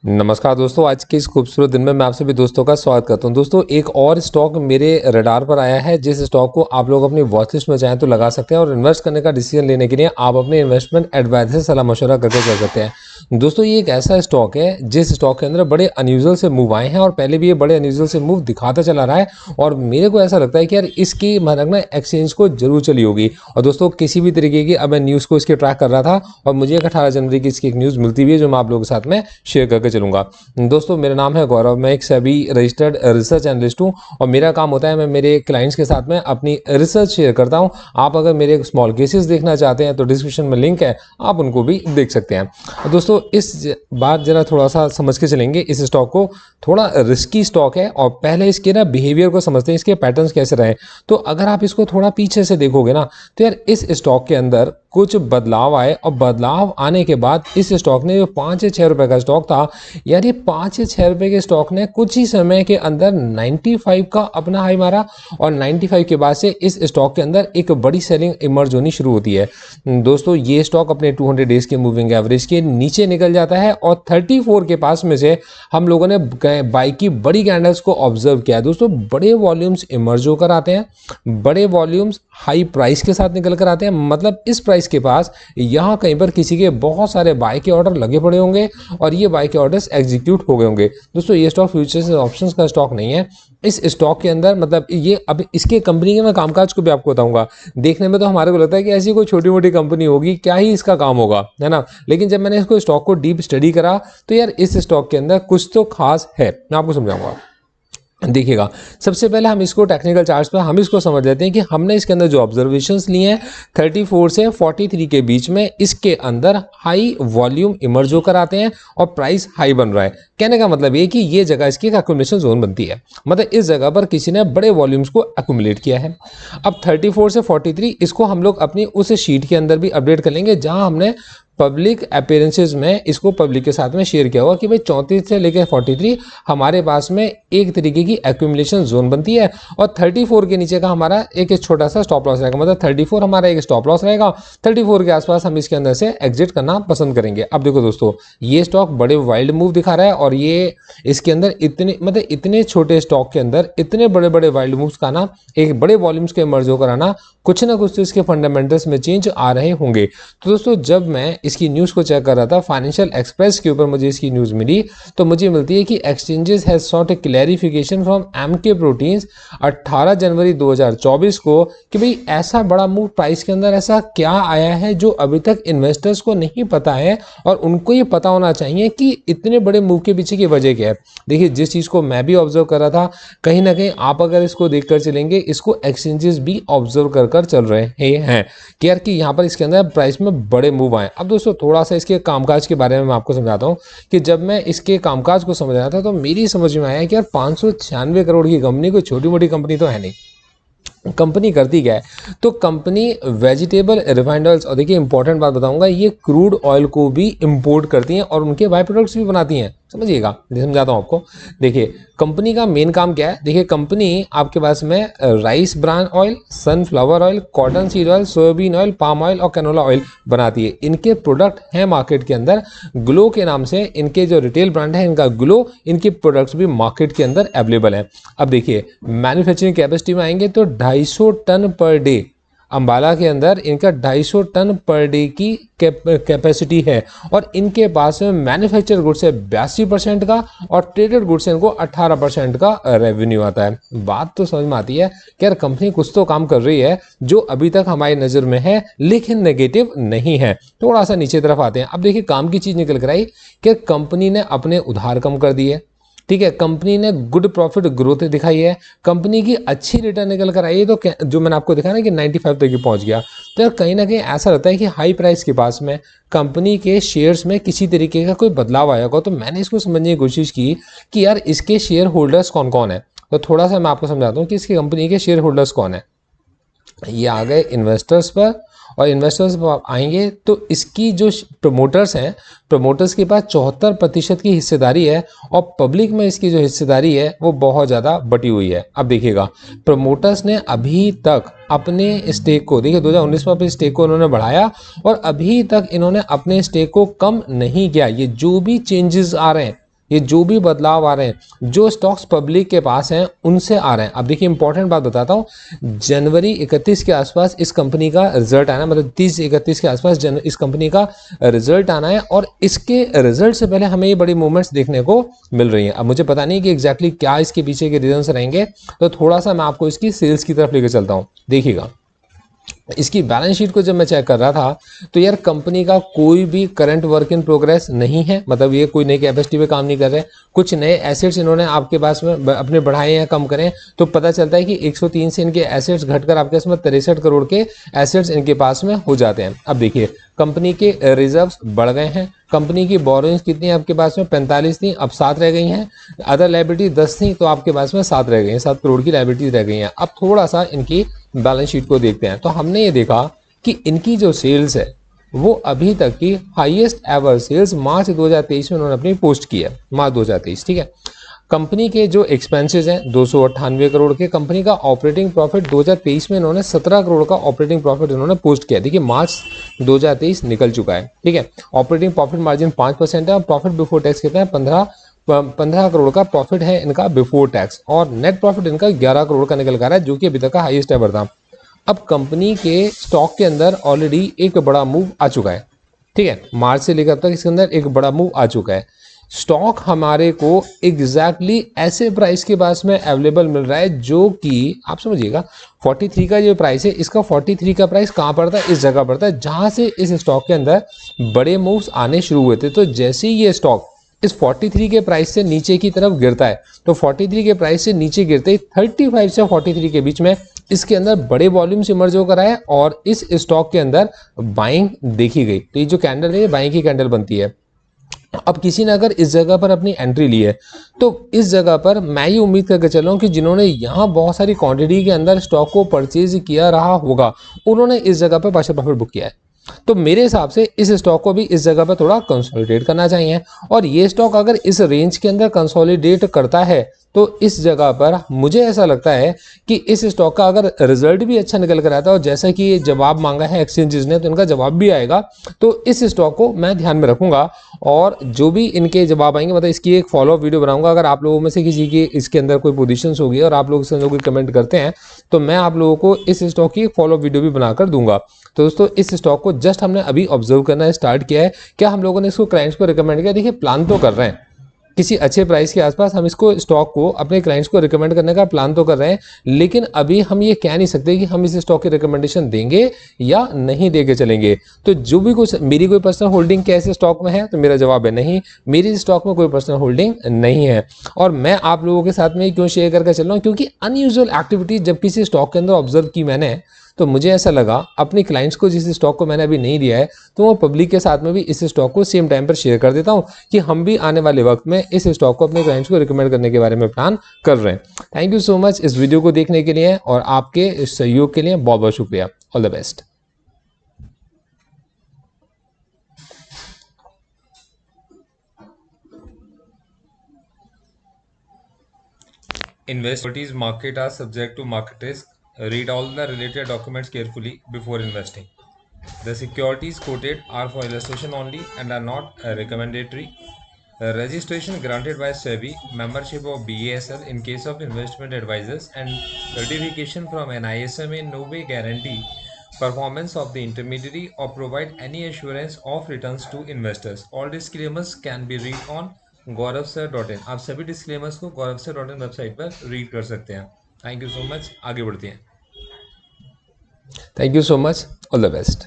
नमस्कार दोस्तों, आज के इस खूबसूरत दिन में मैं आप सभी दोस्तों का स्वागत करता हूं। दोस्तों, एक और स्टॉक मेरे रडार पर आया है, जिस स्टॉक को आप लोग अपनी वॉच लिस्ट में चाहें तो लगा सकते हैं और इन्वेस्ट करने का डिसीजन लेने के लिए आप अपने इन्वेस्टमेंट एडवाइजर से सलाह मशवरा करके कर सकते हैं। दोस्तों, ये एक ऐसा स्टॉक है जिस स्टॉक के अंदर बड़े अनयूजुअल से मूव आए हैं और पहले भी ये बड़े अनयूजुअल से मूव दिखाता चला रहा है और मेरे को ऐसा लगता है कि यार इसकी मानक ना एक्सचेंज को जरूर चली होगी। और दोस्तों, किसी भी तरीके की अब मैं न्यूज़ को इसके ट्रैक कर रहा था और मुझे 18 जनवरी की इसकी एक न्यूज़ मिलती हुई है जो मैं आप लोगों के साथ में शेयर करके चलूंगा। दोस्तों, मेरा नाम है गौरव, मैं एक सेबी रजिस्टर्ड रिसर्च एनालिस्ट हूं और मेरा काम होता है मैं मेरे क्लाइंट्स के साथ में अपनी रिसर्च शेयर करता हूं। आप अगर मेरे स्मॉल केसेस देखना चाहते हैं तो डिस्क्रिप्शन में लिंक है, आप उनको भी देख सकते हैं। दोस्तों, इस बार जरा थोड़ा सा समझ के चलेंगे इस स्टॉक को। थोड़ा रिस्की स्टॉक है और पहले इसके ना बिहेवियर को समझते हैं, इसके पैटर्न्स कैसे रहे। तो अगर आप इसको थोड़ा पीछे से देखोगे ना तो यार इस स्टॉक के अंदर कुछ बदलाव आए और बदलाव आने के बाद इस स्टॉक ने जो 5 या 6 रुपए का स्टॉक था, यार ये 5 या 6 रुपए के स्टॉक ने कुछ ही समय के अंदर 95 का अपना हाई मारा और 95 के बाद से इस स्टॉक के अंदर एक बड़ी सेलिंग इमर्ज होनी शुरू होती है। दोस्तों, ये स्टॉक अपने 200 डेज के मूविंग एवरेज के नीचे निकल जाता है और 34 के पास में से हम लोगों ने बाई की बड़ी कैंडल्स को ऑब्जर्व किया। दोस्तों, बड़े वॉल्यूम्स इमर्ज होकर आते हैं, बड़े वॉल्यूम्स हाई प्राइस के साथ निकल कर आते हैं। मतलब इस प्राइस के पास यहां कहीं पर किसी के बहुत सारे बाय के ऑर्डर लगे पड़े होंगे और ये बाय के ऑर्डर्स एग्जीक्यूट हो गए होंगे। दोस्तों, ये स्टॉक फ्यूचर्स और ऑप्शंस का स्टॉक नहीं है। इस स्टॉक के अंदर मतलब ये अब इसके कंपनी के मैं कामकाज को भी आपको बताऊंगा। देखने में तो हमारे को लगता है कि ऐसी कोई छोटी मोटी कंपनी होगी, क्या ही इसका काम होगा, है ना। लेकिन जब मैंने इसको स्टॉक को डीप स्टडी करा तो यार इस स्टॉक के अंदर कुछ तो खास है, मैं आपको समझाऊंगा। देखिएगा, सबसे पहले हम इसको टेक्निकल चार्ट्स पे हम इसको समझ लेते हैं कि हमने इसके अंदर जो ऑब्जर्वेशंस लिए हैं 34 से 43 के बीच में इसके अंदर हाई वॉल्यूम इमर्ज होकर आते हैं और प्राइस हाई बन रहा है। कहने का मतलब ये कि ये जगह इसकी एक्यूमुलेशन जोन बनती है, मतलब इस जगह पर किसी ने बड़े वॉल्यूम्स को एक्यूमुलेट किया है। अब 34 से 43 इसको हम लोग अपनी उस शीट के अंदर भी अपडेट कर लेंगे जहां हमने पब्लिक अपीयरेंसेस में इसको पब्लिक के साथ में शेयर किया हुआ कि भाई 34 से लेकर 43 हमारे पास में एक तरीके की एक्यूमुलेशन जोन बनती है और 34 के नीचे का हमारा एक छोटा सा स्टॉप लॉस रहेगा। मतलब 34 हमारा एक स्टॉप लॉस रहेगा, 34 के आसपास हम इसके अंदर से एग्जिट करना पसंद करेंगे। अब देखो दोस्तों, ये स्टॉक बड़े वाइल्ड मूव दिखा रहा है और ये इसके अंदर इतने छोटे स्टॉक के अंदर इतने बड़े बड़े वाइल्ड मूव्स का ना, एक बड़े वॉल्यूम्स के इमर्ज होकर आना, कुछ ना कुछ तो इसके फंडामेंटल्स में चेंज आ रहे होंगे। तो दोस्तों, जब मैं इसकी न्यूज़ को चेक कर रहा था, फाइनेंशियल एक्सप्रेस के ऊपर मुझे इसकी न्यूज़ मिली तो मुझे मिलती है कि exchanges has sought a clarification from MK proteins 18 जनवरी 2024 को कि भाई ऐसा बड़ा मूव प्राइस के अंदर ऐसा क्या आया है जो अभी तक इन्वेस्टर्स को नहीं पता है और उनको ये पता होना चाहिए कि इतने बड़े मूव के पीछे की वजह क्या है। देखिए, जिस चीज़ को मैं भी ऑब्जर्व कर रहा था, कहीं ना कहीं आप अगर इसको देखकर चलेंगे, इसको एक्सचेंजेस भी ऑब्जर्व कर चल रहे हैं कि यार कि यहाँ पर इसके अंदर प्राइस में बड़े मूव आए। अब दोस्तों, थोड़ा सा इसके कामकाज के बारे में मैं आपको समझाता हूँ कि जब मैं इसके कामकाज को समझ रहा था तो मेरी समझ में आया कि यार 596 करोड़ की कंपनी कोई छोटी मोटी कंपनी तो है नहीं। कंपनी करती क्या है, तो कंपनी वेजिटेबल रिफाइंड ऑयल्स, और देखिए इंपॉर्टेंट बात बताऊंगा, ये क्रूड ऑयल को भी इंपोर्ट करती हैं और उनके बाय प्रोडक्ट्स भी बनाती हैं। समझिएगा, समझाता हूँ आपको। देखिए, कंपनी का मेन काम क्या है। देखिए, कंपनी आपके पास में rice bran oil, sunflower oil, cotton seed oil, soybean oil, palm oil और कैनोला ऑयल बनाती है। इनके प्रोडक्ट हैं मार्केट के अंदर, ग्लो के नाम से इनके जो रिटेल ब्रांड है इनका ग्लो, इनके प्रोडक्ट्स भी मार्केट के अंदर अवेलेबल है। अब देखिए, मैन्युफैक्चरिंग कैपेसिटी में आएंगे तो 250 टन पर डे अंबाला के अंदर इनका 250 टन पर डे की कैपेसिटी है और इनके पास में मैन्युफैक्चर गुड्स से 82% का और ट्रेडेड गुड्स से इनको 18% का रेवेन्यू आता है। बात तो समझ में आती है कि यार कंपनी कुछ तो काम कर रही है जो अभी तक हमारी नज़र में है लेकिन नेगेटिव नहीं है। थोड़ा सा नीचे तरफ आते हैं। अब देखिए, काम की चीज़ निकल कर आई कि कंपनी ने अपने उधार कम कर दिए, ठीक है, कंपनी ने गुड प्रॉफिट ग्रोथ दिखाई है, कंपनी की अच्छी रिटर्न निकल कर आई है। तो जो मैंने आपको दिखाया ना कि 95 तक पहुंच गया, तो कहीं ना कहीं ऐसा लगता है कि हाई प्राइस के पास में कंपनी के शेयर्स में किसी तरीके का कोई बदलाव आया होगा। तो मैंने इसको समझने की कोशिश की कि यार इसके शेयर होल्डर्स कौन कौन है। तो थोड़ा सा मैं आपको समझाता हूँ कि इसकी कंपनी के शेयर होल्डर्स कौन है। ये आ गए इन्वेस्टर्स पर, और इन्वेस्टर्स पर आएंगे तो इसकी जो प्रमोटर्स हैं, प्रमोटर्स के पास 74% की हिस्सेदारी है और पब्लिक में इसकी जो हिस्सेदारी है वो बहुत ज़्यादा बटी हुई है। अब देखिएगा, प्रमोटर्स ने अभी तक अपने स्टेक को, देखिए 2019 में अपने स्टेक को उन्होंने बढ़ाया और अभी तक इन्होंने अपने स्टेक को कम नहीं किया। ये जो भी चेंजेस आ रहे हैं, ये जो भी बदलाव आ रहे हैं, जो स्टॉक्स पब्लिक के पास हैं उनसे आ रहे हैं। अब देखिए इंपॉर्टेंट बात बताता हूँ, जनवरी 31 के आसपास इस कंपनी का रिजल्ट आना, मतलब 30-31 के आसपास इस कंपनी का रिजल्ट आना है, और इसके रिजल्ट से पहले हमें ये बड़ी मूवमेंट्स देखने को मिल रही हैं। अब मुझे पता नहीं कि एग्जैक्टली क्या इसके पीछे के रीजंस रहेंगे, तो थोड़ा सा मैं आपको इसकी सेल्स की तरफ लेकर चलता हूँ। देखिएगा इसकी बैलेंस शीट को जब मैं चेक कर रहा था तो यार कंपनी का कोई भी करंट वर्क इन प्रोग्रेस नहीं है, मतलब ये कोई नई कैपेसिटी पे काम नहीं कर रहे। कुछ नए एसेट्स इन्होंने आपके पास में अपने बढ़ाए या कम करें, तो पता चलता है कि 103 से इनके एसेट्स घटकर आपके पास में 63 करोड़ के एसेट्स इनके पास में हो जाते हैं। अब देखिए कंपनी के रिजर्व्स बढ़ गए हैं, कंपनी की बोरोइंग्स कितनी है आपके पास में, 45 थी, अब 7 रह गई हैं। अदर लायबिलिटी 10 थी, तो आपके पास में 7 रह गई हैं, 7 करोड़ की लायबिलिटीज रह गई हैं। अब थोड़ा सा इनकी बैलेंस शीट को देखते हैं, तो हमने ये देखा कि इनकी जो सेल्स है वो अभी तक की हाईएस्ट एवर सेल्स मार्च 2023 में उन्होंने अपनी पोस्ट की है, मार्च 2023, ठीक है। कंपनी के जो एक्सपेंसेस हैं 298 करोड़ के, कंपनी का ऑपरेटिंग प्रॉफिट 2023 में इन्होंने 17 करोड़ का ऑपरेटिंग प्रॉफिट इन्होंने पोस्ट किया। देखिए मार्च 2023 निकल चुका है, ठीक है। ऑपरेटिंग प्रॉफिट मार्जिन 5% है, और प्रॉफिट बिफोर टैक्स कितना है, 15 करोड़ का प्रॉफिट है इनका बिफोर टैक्स, और नेट प्रॉफिट इनका 11 करोड़ का निकल कर रहा है, जो कि अभी तक का हाईएस्ट एवर था। अब कंपनी के स्टॉक के अंदर ऑलरेडी एक बड़ा मूव आ चुका है, ठीक है, मार्च से लेकर अब तक इसके अंदर एक बड़ा मूव आ चुका है। स्टॉक हमारे को एग्जैक्टली ऐसे प्राइस के पास में अवेलेबल मिल रहा है जो कि आप समझिएगा 43 का जो प्राइस है, इसका 43 का प्राइस कहाँ पड़ता है, इस जगह पड़ता है जहां से इस स्टॉक के अंदर बड़े मूव्स आने शुरू हुए थे। तो जैसे ही ये स्टॉक इस 43 के प्राइस से नीचे की तरफ गिरता है, तो 43 के प्राइस से नीचे गिरते ही 35 से 43 के बीच में इसके अंदर बड़े वॉल्यूम्स इमर्ज होकर आए, और इस स्टॉक के अंदर बाइंग देखी गई। तो ये जो कैंडल है ये बाइंग की कैंडल बनती है। अब किसी ने अगर इस जगह पर अपनी एंट्री ली है, तो इस जगह पर मैं ये उम्मीद करके चल रहा हूँ कि जिन्होंने यहाँ बहुत सारी क्वांटिटी के अंदर स्टॉक को परचेज किया रहा होगा, उन्होंने इस जगह पर पार्शियल प्रॉफिट बुक किया है। तो मेरे हिसाब से इस स्टॉक को भी इस जगह पर थोड़ा कंसोलिडेट करना चाहिए, और ये स्टॉक अगर इस रेंज के अंदर कंसोलिडेट करता है तो इस जगह पर मुझे ऐसा लगता है कि इस स्टॉक का अगर रिजल्ट भी अच्छा निकल कर आता है, और जैसा कि ये जवाब मांगा है एक्सचेंजेस ने, तो इनका जवाब भी आएगा, तो इस स्टॉक को मैं ध्यान में रखूंगा। और जो भी इनके जवाब आएंगे, मतलब इसकी एक फॉलोअप वीडियो बनाऊंगा। अगर आप लोगों में से किसी की इसके अंदर कोई पोजीशंस होगी और आप लोग इसके अंदर कोई कमेंट करते हैं, तो मैं आप लोगों को इस स्टॉक की एक फॉलोअप वीडियो भी बनाकर दूंगा। तो दोस्तों इस स्टॉक को जस्ट हमने अभी ऑब्जर्व करना स्टार्ट किया है। क्या हम लोगों ने इसको क्लाइंट्स को रिकमेंड किया? देखिए प्लान तो कर रहे हैं, किसी अच्छे प्राइस के आसपास हम इसको स्टॉक को अपने क्लाइंट्स को रिकमेंड करने का प्लान तो कर रहे हैं, लेकिन अभी हम ये कह नहीं सकते कि हम इस स्टॉक की रिकमेंडेशन देंगे या नहीं देके चलेंगे। तो जो भी कुछ मेरी कोई पर्सनल होल्डिंग कैसे स्टॉक में है, तो मेरा जवाब है नहीं, मेरी स्टॉक में कोई पर्सनल होल्डिंग नहीं है। और मैं आप लोगों के साथ में क्यों शेयर करके चल रहा हूँ, क्योंकि अनयूजुअल एक्टिविटी जब किसी स्टॉक के अंदर ऑब्जर्व की मैंने, तो मुझे ऐसा लगा अपने क्लाइंट्स को जिस स्टॉक को मैंने अभी नहीं दिया है, तो वो पब्लिक के साथ में भी इस स्टॉक को सेम टाइम पर शेयर कर देता हूं, कि हम भी आने वाले वक्त में इस स्टॉक को अपने क्लाइंट्स को रिकमेंड करने के बारे में प्लान कर रहे हैं। थैंक यू सो मच इस वीडियो को देखने के लिए, और आपके इस सहयोग के लिए बहुत बहुत शुक्रिया। All the best. Investors market are subject to market risk. Read all the related documents carefully before investing. The securities quoted are for illustration only and are not recommendatory. Registration granted by SEBI, membership of BASL in case of investment advisors, and certification from NISM in no way guarantee performance of the intermediary or provide any assurance of returns to investors. All disclaimers can be read on gauravsir.in। आप सभी disclaimers को gauravsir.in website पर read कर सकते हैं। Thank you so much, आगे बढ़ते हैं। Thank you so much, all the best.